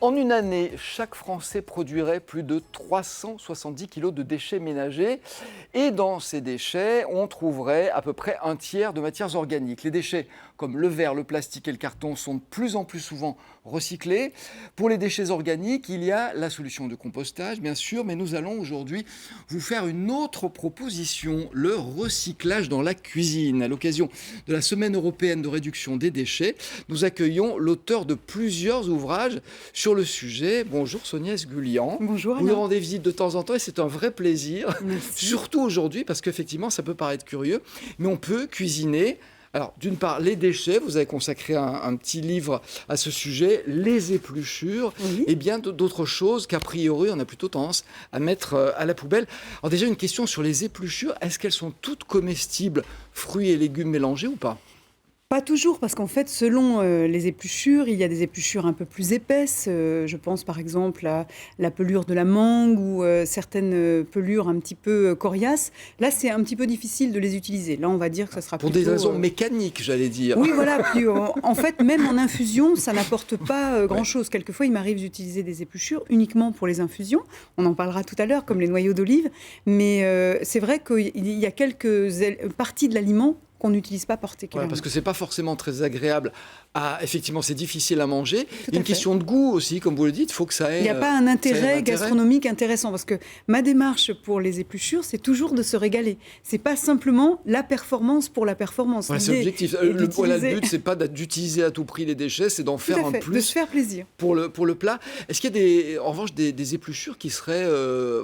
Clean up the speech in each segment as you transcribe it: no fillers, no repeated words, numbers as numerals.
En une année, chaque Français produirait plus de 370 kg de déchets ménagers. Et dans ces déchets, on trouverait à peu près un tiers de matières organiques. Les déchets comme le verre, le plastique et le carton sont de plus en plus souvent recyclés. Pour les déchets organiques, il y a la solution de compostage, bien sûr, mais nous allons aujourd'hui vous faire une autre proposition, le recyclage dans la cuisine. À l'occasion de la Semaine européenne de réduction des déchets, nous accueillons l'auteur de plusieurs ouvrages sur le sujet. Bonjour Sonia Esgulian. Bonjour Vous Alain. nous rendez visite de temps en temps et c'est un vrai plaisir. Merci. Surtout aujourd'hui parce qu'effectivement ça peut paraître curieux, mais on peut cuisiner. Alors, d'une part, les déchets, vous avez consacré un petit livre à ce sujet, les épluchures, Oui. et bien d'autres choses qu'a priori, on a plutôt tendance à mettre à la poubelle. Alors déjà, une question sur les épluchures, est-ce qu'elles sont toutes comestibles, fruits et légumes mélangés ou pas ? Pas toujours, parce qu'en fait, selon les épluchures, il y a des épluchures un peu plus épaisses. Je pense par exemple à la pelure de la mangue ou certaines pelures un petit peu coriaces. Là, c'est un petit peu difficile de les utiliser. Là, on va dire que ça sera Pour plutôt... des raisons mécaniques, j'allais dire. Oui, voilà. Puis, en fait, même en infusion, ça n'apporte pas grand-chose. Quelquefois, il m'arrive d'utiliser des épluchures uniquement pour les infusions. On en parlera tout à l'heure, comme les noyaux d'olive. Mais c'est vrai qu'il y a quelques parties de l'aliment qu'on n'utilise pas particulièrement. Ouais, parce que c'est pas forcément très agréable. Effectivement, c'est difficile à manger. Il y a une fait. question de goût aussi, comme vous le dites. Il faut que ça ait. Il n'y a pas un intérêt gastronomique intéressant, parce que ma démarche pour les épluchures, c'est toujours de se régaler. C'est pas simplement la performance pour la performance. Ouais, c'est l'objectif. Le but, c'est pas d'utiliser à tout prix les déchets, c'est d'en faire un plus. De se faire plaisir. Pour le plat. Est-ce qu'il y a en revanche des épluchures qui seraient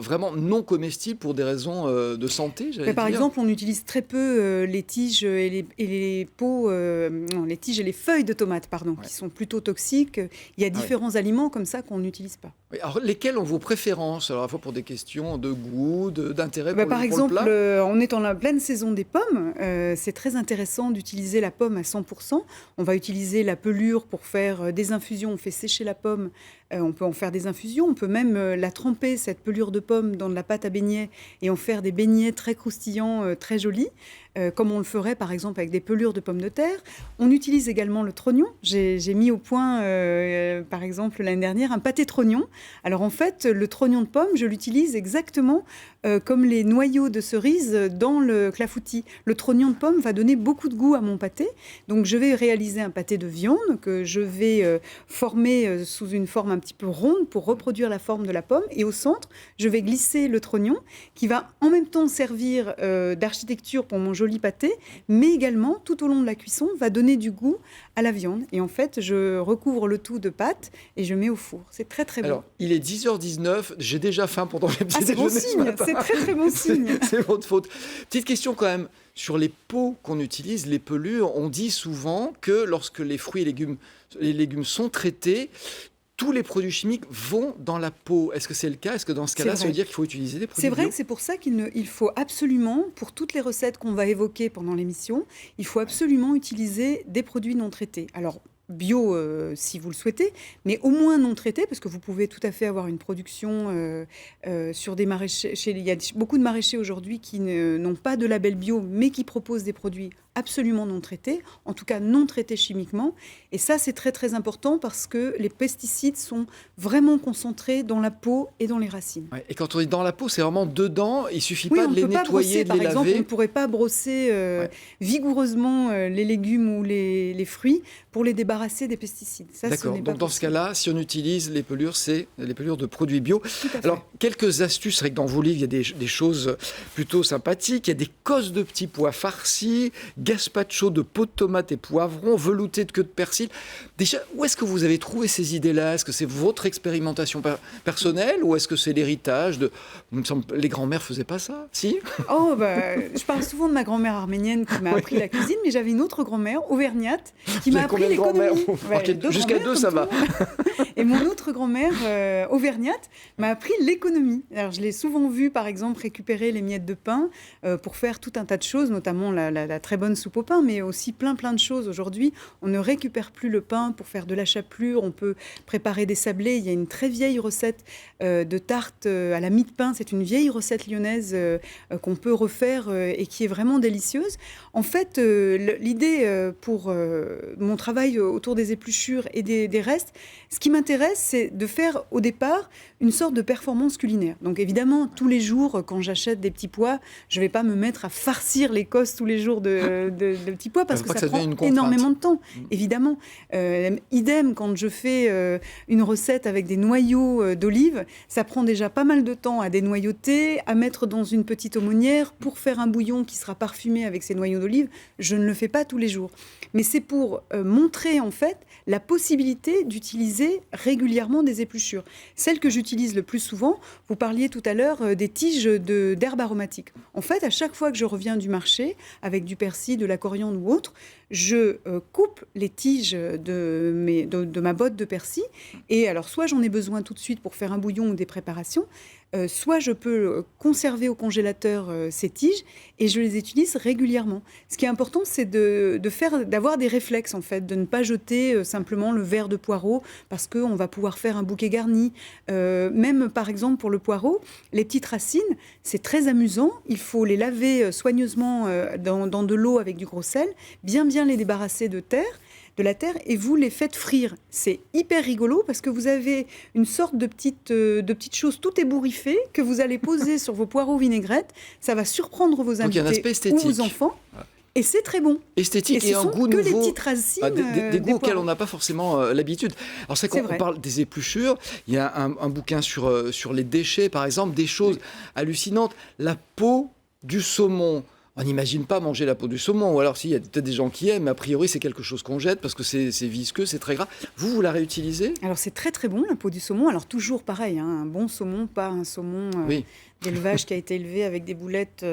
vraiment non comestibles pour des raisons de santé, par exemple, on utilise très peu les tiges et les peaux, les tiges et les feuilles de tomates, qui sont plutôt toxiques. Il y a différents aliments comme ça qu'on n'utilise pas. Alors, lesquels ont vos préférences? Alors, à la fois pour des questions de goût, d'intérêt pour par le exemple, plat. on est en la pleine saison des pommes. C'est très intéressant d'utiliser la pomme à 100%. On va utiliser la pelure pour faire des infusions. On fait sécher la pomme. On peut en faire des infusions. On peut même la tremper, cette pelure de pomme, dans de la pâte à beignets et en faire des beignets très croustillants, très jolis, comme on le ferait par exemple avec des pelures de pommes de terre. On utilise également le trognon. J'ai mis au point, par exemple, l'année dernière, un pâté trognon. Alors en fait, le trognon de pomme, je l'utilise exactement comme les noyaux de cerise dans le clafoutis. Le trognon de pomme va donner beaucoup de goût à mon pâté. Donc je vais réaliser un pâté de viande que je vais former sous une forme un petit peu ronde pour reproduire la forme de la pomme. Et au centre, je vais glisser le trognon qui va en même temps servir d'architecture pour mon joli pâté, mais également, tout au long de la cuisson, va donner du goût à la viande. Et en fait, je recouvre le tout de pâte et je mets au four. C'est très très bon. Alors, il est 10h19, j'ai déjà faim pendant les petits c'est bon déjeuners ce matin. C'est très très bon signe. C'est votre faute. Petite question quand même, sur les peaux qu'on utilise, les pelures, on dit souvent que lorsque les fruits et les légumes sont traités, tous les produits chimiques vont dans la peau. Est-ce que c'est le cas? Est-ce que dans ce cas-là, ça veut dire qu'il faut utiliser des produits bio? C'est vrai que c'est pour ça qu'il faut absolument, pour toutes les recettes qu'on va évoquer pendant l'émission, il faut absolument utiliser des produits non traités. Alors, bio si vous le souhaitez, mais au moins non traités, parce que vous pouvez tout à fait avoir une production sur des maraîchers. Il y a beaucoup de maraîchers aujourd'hui qui n'ont pas de label bio, mais qui proposent des produits absolument non traités, en tout cas non traités chimiquement. Et ça, c'est très très important parce que les pesticides sont vraiment concentrés dans la peau et dans les racines. Ouais, et quand on dit dans la peau, c'est vraiment dedans, il ne suffit pas de les nettoyer, de les laver. Par exemple, on ne pourrait pas brosser vigoureusement les légumes ou les fruits pour les débarrasser des pesticides. D'accord, donc dans ce cas-là, si on utilise les pelures, c'est les pelures de produits bio. Alors, quelques astuces, c'est vrai que dans vos livres, il y a des choses plutôt sympathiques. Il y a des cosses de petits pois farcis, gazpacho de peau de tomate et poivrons, velouté de queue de persil. Déjà, où est-ce que vous avez trouvé ces idées-là? Est-ce que c'est votre expérimentation personnelle ou est-ce que c'est l'héritage de... Il me semble les grands-mères ne faisaient pas ça, si? Je parle souvent de ma grand-mère arménienne qui m'a appris la cuisine, mais j'avais une autre grand-mère, auvergnate, qui m'a appris l'économie. Jusqu'à deux, ça va. Et mon autre grand-mère, auvergnate, m'a appris l'économie. Alors, je l'ai souvent vue, par exemple, récupérer les miettes de pain pour faire tout un tas de choses, notamment la très bonne bonne soupe au pain, mais aussi plein de choses. Aujourd'hui, on ne récupère plus le pain pour faire de la chapelure, on peut préparer des sablés. Il y a une très vieille recette de tarte à la mie de pain, c'est une vieille recette lyonnaise qu'on peut refaire et qui est vraiment délicieuse. En fait, l'idée pour mon travail autour des épluchures et des restes, ce qui m'intéresse, c'est de faire au départ une sorte de performance culinaire. Donc évidemment, tous les jours, quand j'achète des petits pois, je ne vais pas me mettre à farcir l'Écosse tous les jours de petits pois parce que ça prend énormément de temps, évidemment. Idem, quand je fais une recette avec des noyaux d'olive, ça prend déjà pas mal de temps à dénoyauter, à mettre dans une petite aumônière pour faire un bouillon qui sera parfumé avec ces noyaux d'olive. Je ne le fais pas tous les jours. Mais c'est pour montrer en fait la possibilité d'utiliser régulièrement des épluchures. Celles que j'utilise le plus souvent, vous parliez tout à l'heure des tiges d'herbes aromatiques. En fait, à chaque fois que je reviens du marché avec du persil, de la coriandre ou autre, je coupe les tiges de ma botte de persil. Et alors, soit j'en ai besoin tout de suite pour faire un bouillon ou des préparations, soit je peux conserver au congélateur ces tiges et je les utilise régulièrement. Ce qui est important, c'est d'avoir des réflexes, en fait, de ne pas jeter simplement le verre de poireau parce qu'on va pouvoir faire un bouquet garni. Même, par exemple, pour le poireau, les petites racines, c'est très amusant. Il faut les laver soigneusement dans de l'eau avec du gros sel, bien les débarrasser de la terre et vous les faites frire. C'est hyper rigolo parce que vous avez une sorte de petite chose tout ébouriffée que vous allez poser sur vos poireaux vinaigrettes. Ça va surprendre vos invités ou vos enfants. Et c'est très bon. Esthétique et un goût que nouveau. Les petites racines, des goûts auxquels on n'a pas forcément l'habitude. Alors c'est qu'on parle des épluchures. Il y a un bouquin sur les déchets, par exemple, des choses hallucinantes. La peau du saumon. On n'imagine pas manger la peau du saumon, ou alors s'il y a peut-être des gens qui aiment, mais a priori c'est quelque chose qu'on jette parce que c'est visqueux, c'est très gras. Vous la réutilisez ? Alors c'est très bon la peau du saumon, alors toujours pareil, hein, un bon saumon, pas un saumon d'élevage qui a été élevé avec des boulettes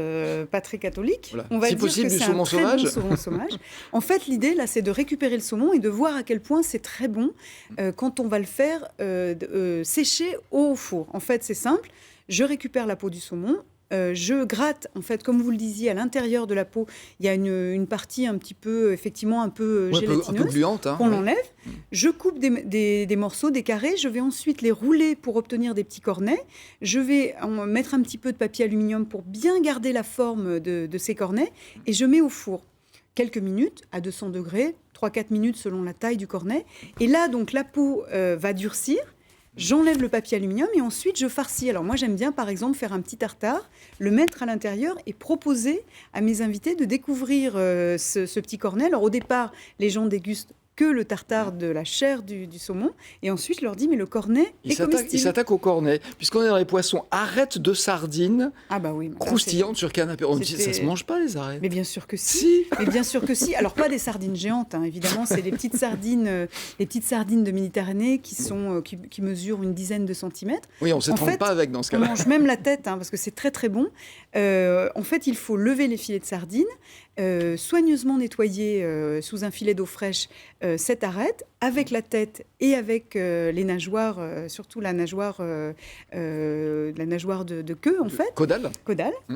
pas très catholiques. Voilà. On va si dire possible que du c'est saumon un très sauvage. Bon saumon sauvage. En fait l'idée là c'est de récupérer le saumon et de voir à quel point c'est très bon quand on va le faire sécher au four. En fait c'est simple, je récupère la peau du saumon. Je gratte, en fait, comme vous le disiez, à l'intérieur de la peau, il y a une partie un petit peu, effectivement, un peu gélatineuse, un peu gluante, qu'on l'enlève. Je coupe des morceaux, des carrés, je vais ensuite les rouler pour obtenir des petits cornets. Je vais mettre un petit peu de papier aluminium pour bien garder la forme de ces cornets et je mets au four. Quelques minutes, à 200 degrés, 3-4 minutes selon la taille du cornet. Et là, donc, la peau va durcir. J'enlève le papier aluminium et ensuite je farcis. Alors moi j'aime bien par exemple faire un petit tartare, le mettre à l'intérieur et proposer à mes invités de découvrir ce petit cornet. Alors au départ les gens dégustent que le tartare de la chair du saumon et ensuite je leur dis mais le cornet est comestible. Il s'attaque au cornet. Puisqu'on est dans les poissons, arrête de sardines croustillantes sur canapé. On dit ça se mange pas les arêtes. Mais bien sûr que si. Mais bien sûr que si. Alors pas des sardines géantes, hein, évidemment, c'est les petites sardines de Méditerranée qui mesurent une dizaine de centimètres. Oui, on ne s'étrangle pas avec dans ce cas-là. On mange même la tête parce que c'est très bon. En fait, il faut lever les filets de sardines. Soigneusement nettoyer sous un filet d'eau fraîche cette arête avec la tête et avec les nageoires, surtout la nageoire de queue en fait. Caudale.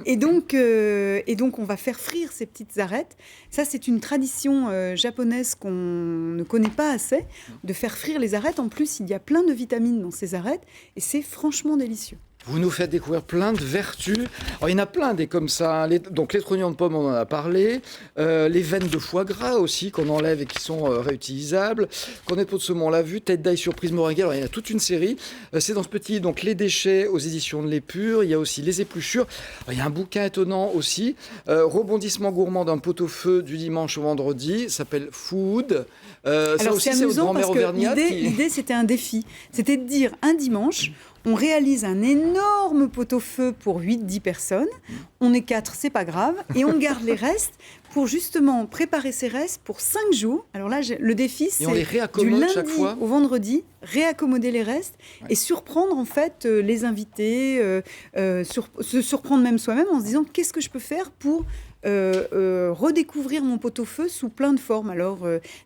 Et donc on va faire frire ces petites arêtes. Ça c'est une tradition japonaise qu'on ne connaît pas assez, de faire frire les arêtes. En plus il y a plein de vitamines dans ces arêtes et c'est franchement délicieux. Vous nous faites découvrir plein de vertus. Alors, il y en a plein des comme ça. Donc les trognons de pommes, on en a parlé. Les veines de foie gras aussi qu'on enlève et qui sont réutilisables. Cornet de peau de saumon, on l'a vu. Tête d'ail surprise moringue. Alors il y en a toute une série. C'est dans ce petit donc les déchets aux éditions de l'Épure. Il y a aussi les épluchures. Alors, il y a un bouquin étonnant aussi. Rebondissement gourmand d'un pot-au-feu du dimanche au vendredi. Ça s'appelle Food. Alors ça aussi c'est amusant parce que l'idée c'était un défi. C'était de dire un dimanche. On réalise un énorme pot-au-feu pour 8-10 personnes. On est 4, c'est pas grave. Et on garde les restes pour justement préparer ces restes pour 5 jours. Alors là, le défi, c'est du lundi chaque fois. au vendredi, réaccommoder les restes et surprendre en fait les invités, se surprendre même soi-même en se disant qu'est-ce que je peux faire pour redécouvrir mon pot-au-feu sous plein de formes. Alors,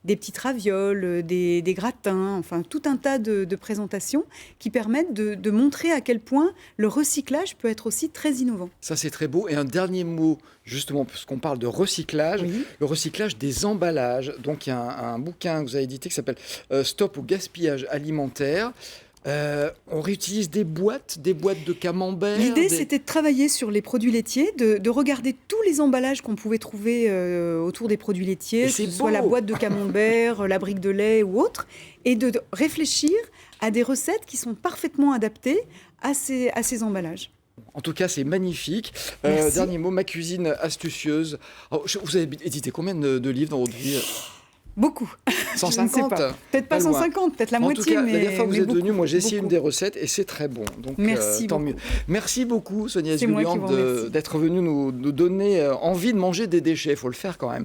des petites ravioles, des gratins, enfin tout un tas de présentations qui permettent de montrer à quel point le recyclage peut être aussi très innovant. Ça, c'est très beau. Et un dernier mot, justement, parce qu'on parle de recyclage, Oui. le recyclage des emballages. Donc, il y a un bouquin que vous avez édité qui s'appelle Stop au gaspillage alimentaire. On réutilise des boîtes de camembert. L'idée, c'était de travailler sur les produits laitiers, de regarder tous les emballages qu'on pouvait trouver autour des produits laitiers, Et que c'est ce soit la beau. boîte de camembert, la brique de lait ou autre, et de réfléchir à des recettes qui sont parfaitement adaptées à ces emballages. En tout cas, c'est magnifique. Merci. Dernier mot, ma cuisine astucieuse. Alors, vous avez édité combien de livres dans votre vie? Beaucoup. Je ne sais 150? pas. Peut-être pas Pas loin. 150, peut-être la En moitié, tout cas, la mais dernière fois que vous mais êtes venu, beaucoup, moi j'ai essayé beaucoup. une des recettes et c'est très bon. Donc Merci tant beaucoup. mieux. Merci beaucoup Sonia C'est moi qui Esgulian vous remercie. d'être venue nous donner envie de manger des déchets. Il faut le faire quand même.